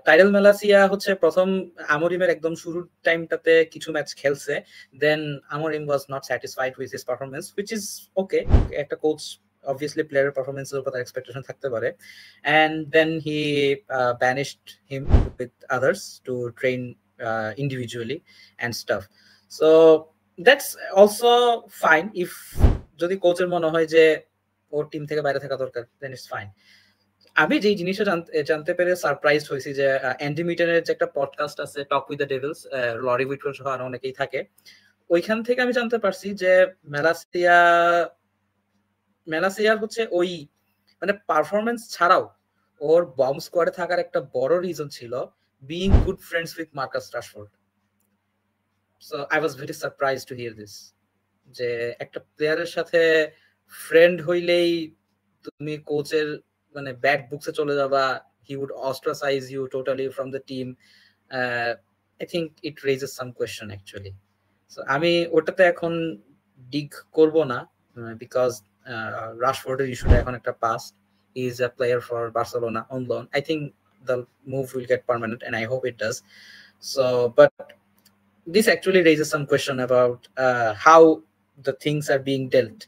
Tyrell ম্যালাসিয়া হচ্ছে প্রথম আমরিমের একদম শুরুর টাইমটাতে কিছু ম্যাচ খেলছে, then Amorim was not satisfied with his performance, which is okay. একটা কোচ obviously প্লেয়ারের পারফরমেন্সের উপর তার এক্সপেকটেশন থাকতে পারে, and then he banished him with others to train individually and stuff. So that's also fine if যদি কোচের মনে হয় যে ওর টিম থেকে বাইরে থাকা দরকার, then it's fine. আমি যে জিনিসটা জানতে পেরে সারপ্রাইজ হয়েছি যে অ্যান্ডি মিটনের যে একটা পডকাস্ট আছে talk with the devils, Laurie উইটকন সহ আরো অনেকেই থাকে, ওইখান থেকে আমি জানতে পারছি যে মেলাসিয়ার হচ্ছে ওই মানে পারফরমেন্স ছাড়াও ওর বম্ব স্কোয়াডে থাকার একটা বড় রিজন ছিল being good friends with Marcus Rashford. So I was very surprise to here this, যে একটা প্লেয়ারের সাথে ফ্রেন্ড হইলেই তুমি কোচের মানে ব্যাড বুকসে চলে যাবা, he would ostracize you totally from the team. I think it raises some question actually. So আমি ওটাতে এখন ডিগ করব না, বিকজ রাশফোর্ডের ইস্যুটা এখন একটা past. He is a player for Barcelona on loan. I think the move will get permanent and I hope it does. So but this actually raises some question about how the things are being dealt